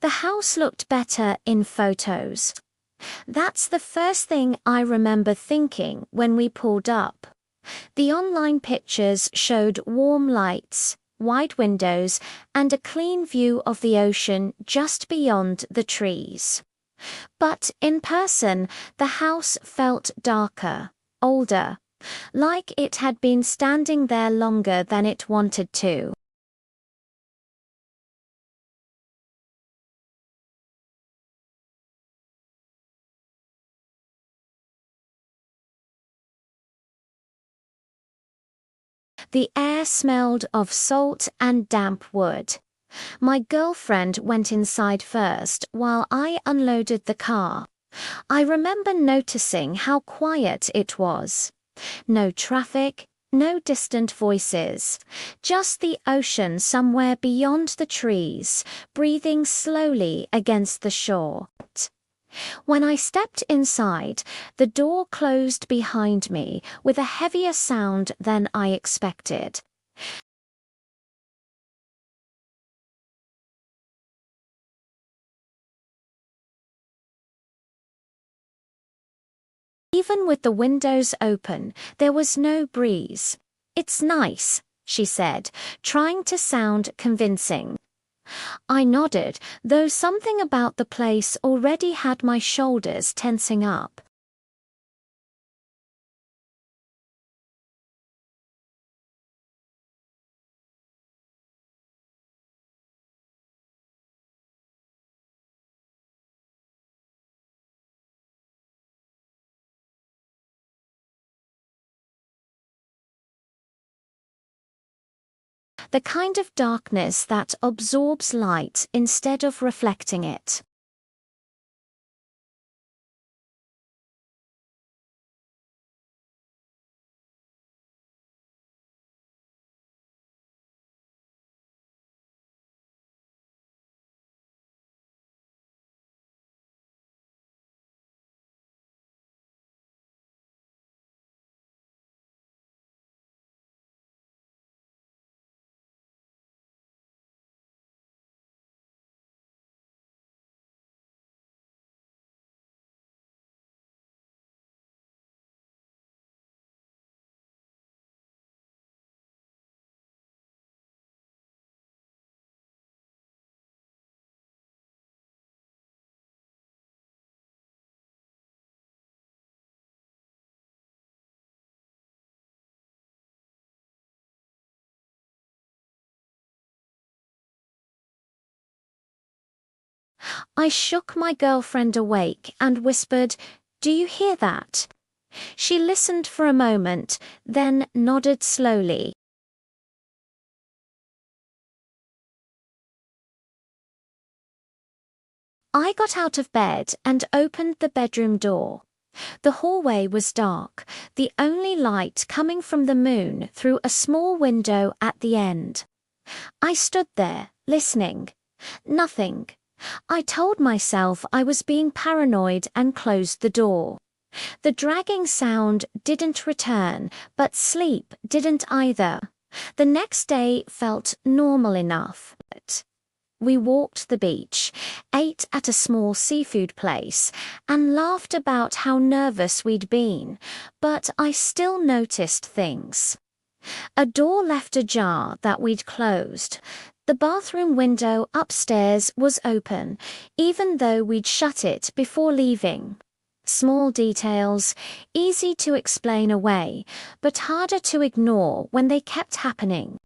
The house looked better in photos. That's the first thing I remember thinking when we pulled up. The online pictures showed warm lights, wide windows, and a clean view of the ocean just beyond the trees. But in person, the house felt darker, older, like it had been standing there longer than it wanted to. The air smelled of salt and damp wood. My girlfriend went inside first while I unloaded the car. I remember noticing how quiet it was. No traffic, no distant voices, just the ocean somewhere beyond the trees, breathing slowly against the shore. When I stepped inside, the door closed behind me with a heavier sound than I expected. Even with the windows open, there was no breeze. "It's nice," she said, trying to sound convincing. I nodded, though something about the place already had my shoulders tensing up. The kind of darkness that absorbs light instead of reflecting it. I shook my girlfriend awake and whispered, "Do you hear that?" She listened for a moment, then nodded slowly. I got out of bed and opened the bedroom door. The hallway was dark, the only light coming from the moon through a small window at the end. I stood there, listening. Nothing. I told myself I was being paranoid and closed the door. The dragging sound didn't return, but sleep didn't either. The next day felt normal enough. We walked the beach, ate at a small seafood place, and laughed about how nervous we'd been, but I still noticed things. A door left ajar that we'd closed. The bathroom window upstairs was open, even though we'd shut it before leaving. Small details, easy to explain away, but harder to ignore when they kept happening.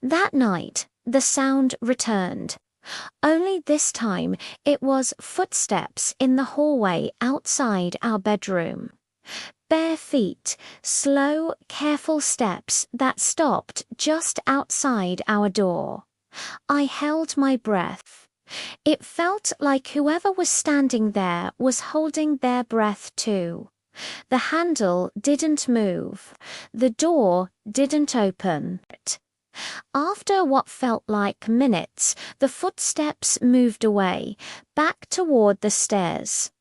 That night, the sound returned. Only this time, it was footsteps in the hallway outside our bedroom. Bare feet, slow, careful steps that stopped just outside our door. I held my breath. It felt like whoever was standing there was holding their breath too. The handle didn't move. The door didn't open. After what felt like minutes, the footsteps moved away, back toward the stairs.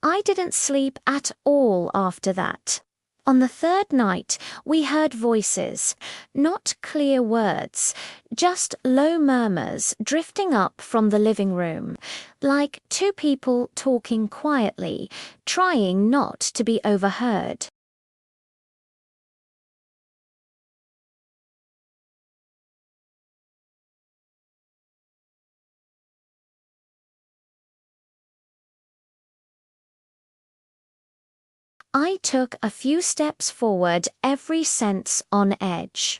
I didn't sleep at all after that. On the third night, we heard voices, not clear words, just low murmurs drifting up from the living room, like two people talking quietly, trying not to be overheard. I took a few steps forward, every sense on edge.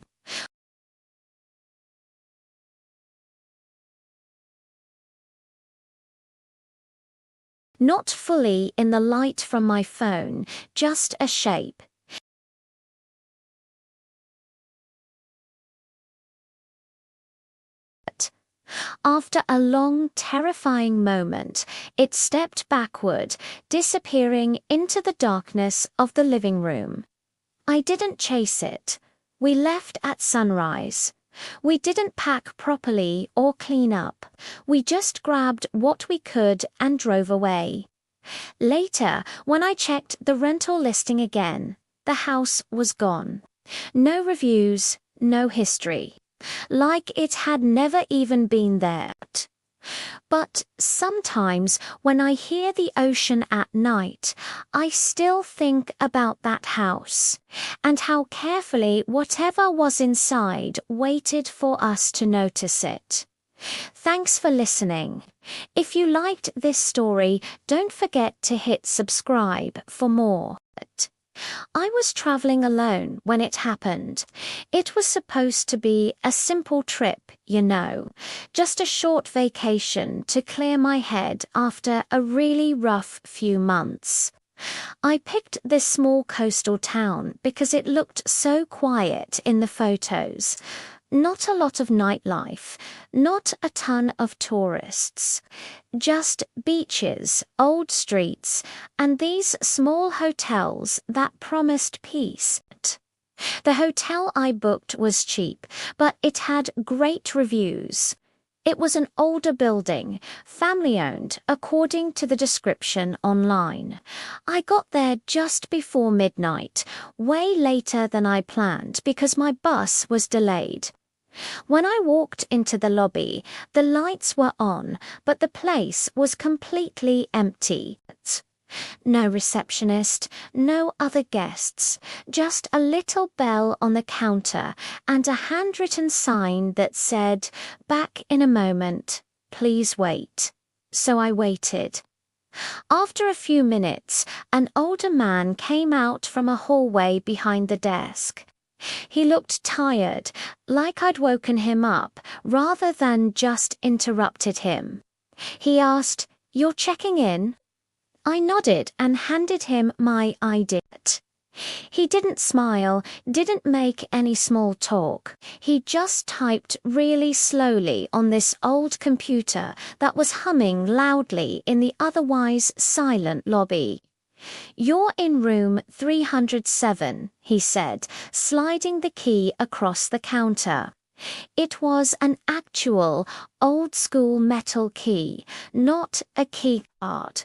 Not fully in the light from my phone, just a shape. After a long, terrifying moment, it stepped backward, disappearing into the darkness of the living room. I didn't chase it. We left at sunrise. We didn't pack properly or clean up. We just grabbed what we could and drove away. Later, when I checked the rental listing again, the house was gone. No reviews, no history. Like it had never even been there. But sometimes when I hear the ocean at night, I still think about that house and how carefully whatever was inside waited for us to notice it. Thanks for listening. If you liked this story, don't forget to hit subscribe for more. I was traveling alone when it happened. It was supposed to be a simple trip, just a short vacation to clear my head after a really rough few months. I picked this small coastal town because it looked so quiet in the photos. Not a lot of nightlife, not a ton of tourists. Just beaches, old streets, and these small hotels that promised peace. The hotel I booked was cheap, but it had great reviews. It was an older building, family-owned, according to the description online. I got there just before midnight, way later than I planned because my bus was delayed. When I walked into the lobby, the lights were on, but the place was completely empty. No receptionist, no other guests, just a little bell on the counter and a handwritten sign that said, "Back in a moment, please wait." So I waited. After a few minutes, an older man came out from a hallway behind the desk. He looked tired, like I'd woken him up, rather than just interrupted him. He asked, "You're checking in?" I nodded and handed him my ID. He didn't smile, didn't make any small talk. He just typed really slowly on this old computer that was humming loudly in the otherwise silent lobby. "You're in room 307, he said, sliding the key across the counter. It was an actual, old-school metal key, not a key card.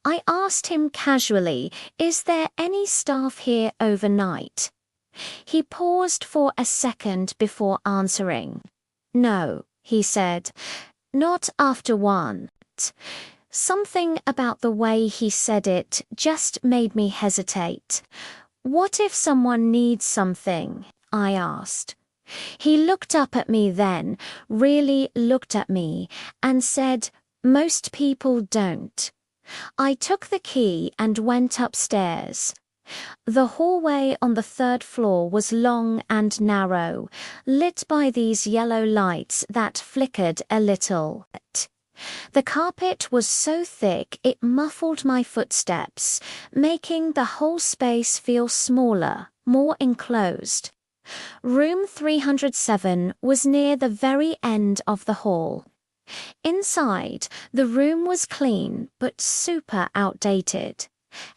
I asked him casually, "Is there any staff here overnight?" He paused for a second before answering. "No," he said, "not after 1. Something about the way he said it just made me hesitate. "What if someone needs something?" I asked. He looked up at me then, really looked at me, and said, "Most people don't." I took the key and went upstairs. The hallway on the third floor was long and narrow, lit by these yellow lights that flickered a little. The carpet was so thick it muffled my footsteps, making the whole space feel smaller, more enclosed. Room 307 was near the very end of the hall. Inside, the room was clean but super outdated.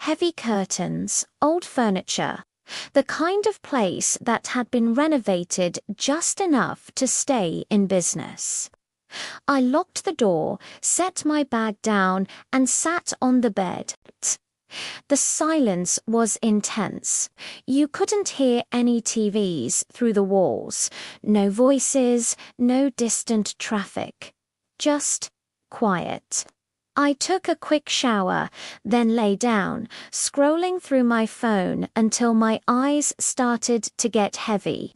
Heavy curtains, old furniture, the kind of place that had been renovated just enough to stay in business. I locked the door, set my bag down, and sat on the bed. The silence was intense. You couldn't hear any TVs through the walls, no voices, no distant traffic. Just quiet. I took a quick shower, then lay down, scrolling through my phone until my eyes started to get heavy.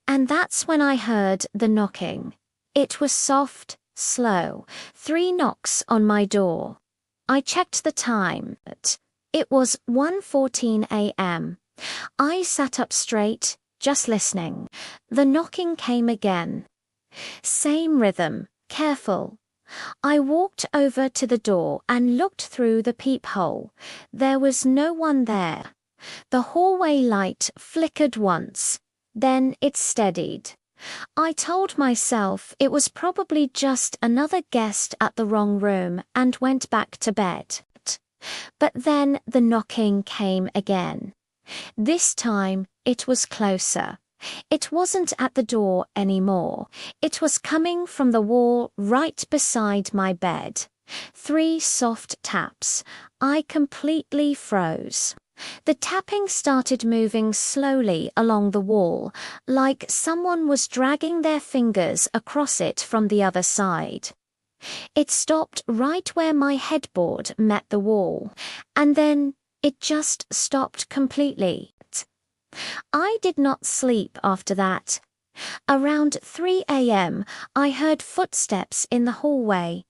And that's when I heard the knocking. It was soft, slow, 3 knocks on my door. I checked the time. It was 1:14 a.m. I sat up straight, just listening. The knocking came again. Same rhythm, careful. I walked over to the door and looked through the peephole. There was no one there. The hallway light flickered once. Then it steadied. I told myself it was probably just another guest at the wrong room and went back to bed. But then the knocking came again. This time it was closer. It wasn't at the door anymore. It was coming from the wall right beside my bed. 3 soft taps. I completely froze. The tapping started moving slowly along the wall, like someone was dragging their fingers across it from the other side. It stopped right where my headboard met the wall, and then it just stopped completely. I did not sleep after that. Around 3 a.m., I heard footsteps in the hallway.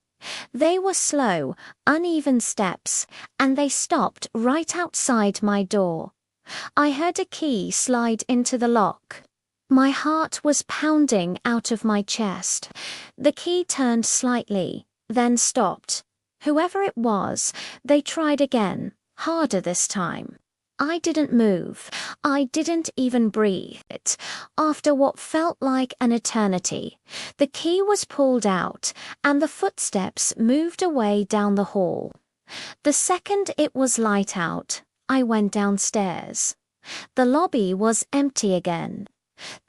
They were slow, uneven steps, and they stopped right outside my door. I heard a key slide into the lock. My heart was pounding out of my chest. The key turned slightly, then stopped. Whoever it was, they tried again, harder this time. I didn't move. I didn't even breathe. After what felt like an eternity, the key was pulled out, and the footsteps moved away down the hall. The second it was light out, I went downstairs. The lobby was empty again.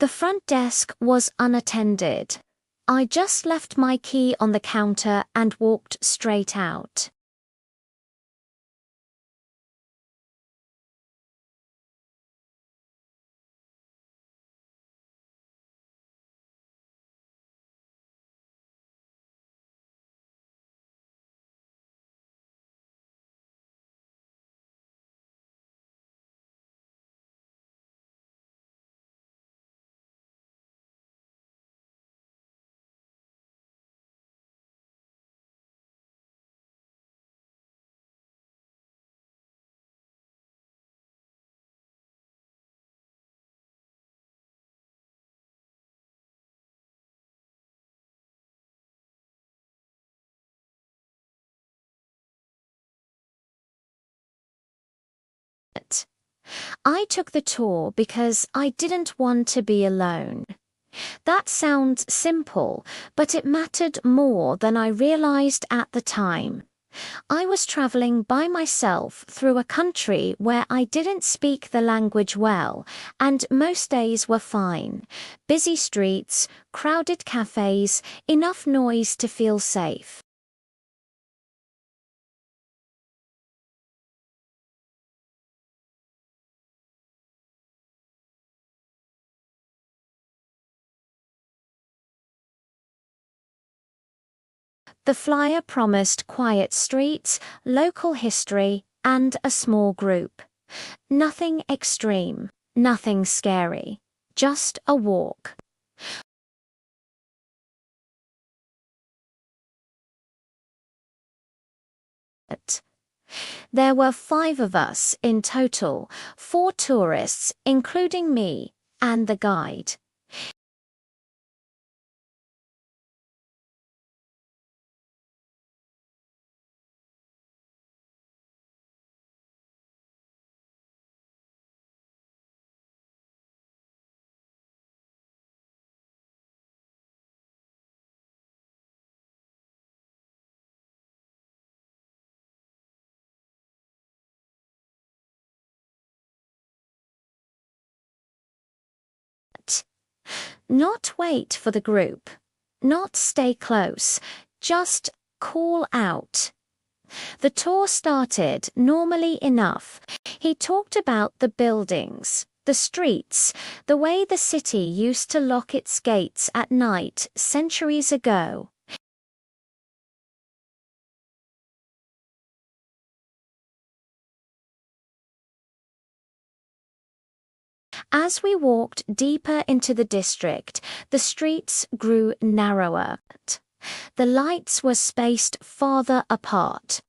The front desk was unattended. I just left my key on the counter and walked straight out. I took the tour because I didn't want to be alone. That sounds simple, but it mattered more than I realized at the time. I was traveling by myself through a country where I didn't speak the language well, and most days were fine. Busy streets, crowded cafes, enough noise to feel safe. The flyer promised quiet streets, local history, and a small group. Nothing extreme, nothing scary, just a walk. There were 5 of us in total, 4 tourists, including me, and the guide. Not wait for the group, not stay close, just call out. The tour started normally enough. He talked about the buildings, the streets, the way the city used to lock its gates at night centuries ago. As we walked deeper into the district, the streets grew narrower. The lights were spaced farther apart.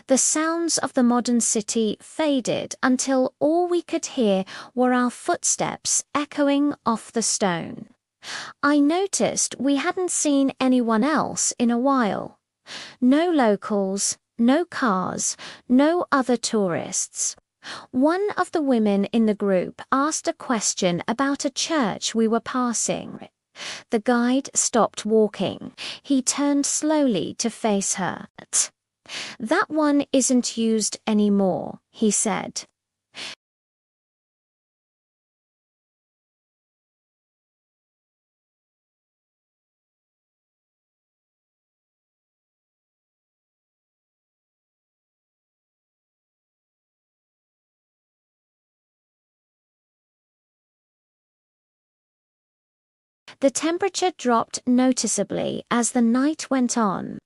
The sounds of the modern city faded until all we could hear were our footsteps echoing off the stone. I noticed we hadn't seen anyone else in a while. No locals, no cars, no other tourists. One of the women in the group asked a question about a church we were passing. The guide stopped walking. He turned slowly to face her. "That one isn't used anymore," he said. The temperature dropped noticeably as the night went on.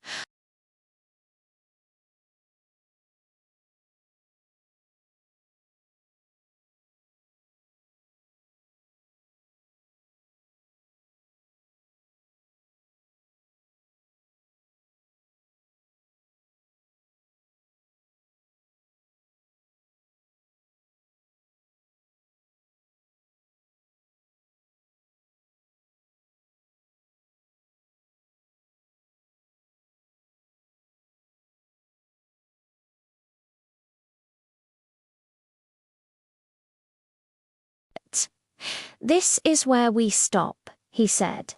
"This is where we stop," he said.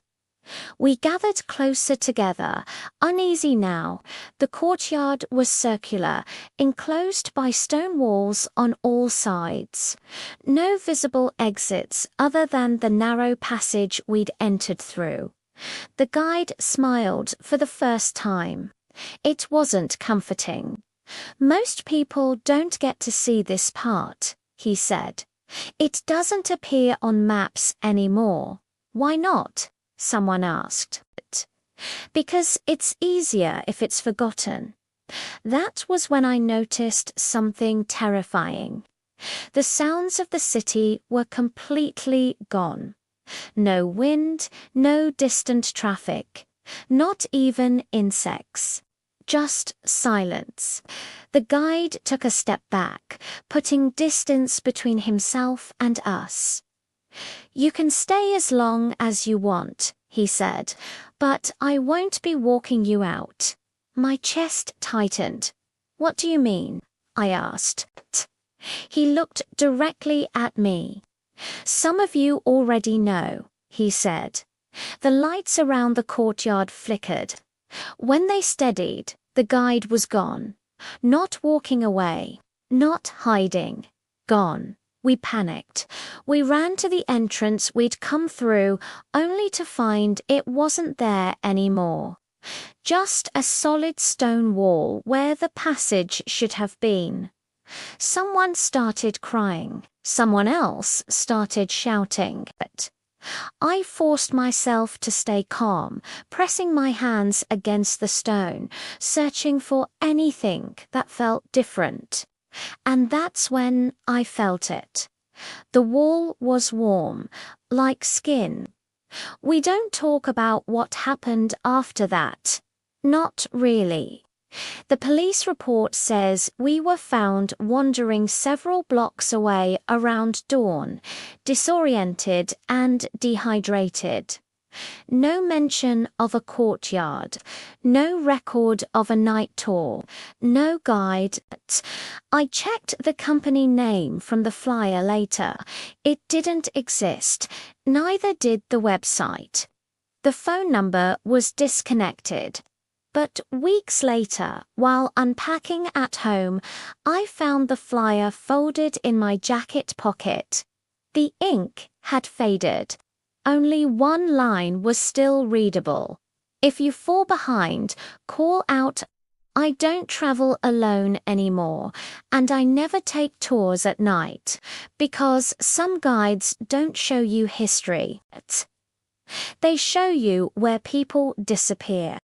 We gathered closer together, uneasy now. The courtyard was circular, enclosed by stone walls on all sides. No visible exits other than the narrow passage we'd entered through. The guide smiled for the first time. It wasn't comforting. "Most people don't get to see this part," he said. "It doesn't appear on maps anymore." "Why not?" someone asked. "Because it's easier if it's forgotten." That was when I noticed something terrifying. The sounds of the city were completely gone. No wind, no distant traffic, not even insects. Just silence. The guide took a step back, putting distance between himself and us. "You can stay as long as you want," he said, "but I won't be walking you out." My chest tightened. "What do you mean?" I asked. He looked directly at me. "Some of you already know," he said. The lights around the courtyard flickered. When they steadied, the guide was gone. Not walking away, not hiding. Gone. We panicked. We ran to the entrance we'd come through, only to find it wasn't there anymore. Just a solid stone wall where the passage should have been. Someone started crying. Someone else started shouting. I forced myself to stay calm, pressing my hands against the stone, searching for anything that felt different. And that's when I felt it. The wall was warm, like skin. We don't talk about what happened after that. Not really. The police report says we were found wandering several blocks away around dawn, disoriented and dehydrated. No mention of a courtyard, no record of a night tour, no guide. I checked the company name from the flyer later. It didn't exist, neither did the website. The phone number was disconnected. But weeks later, while unpacking at home, I found the flyer folded in my jacket pocket. The ink had faded. Only one line was still readable. "If you fall behind, call out I don't travel alone anymore, and I never take tours at night, because some guides don't show you history. They show you where people disappear.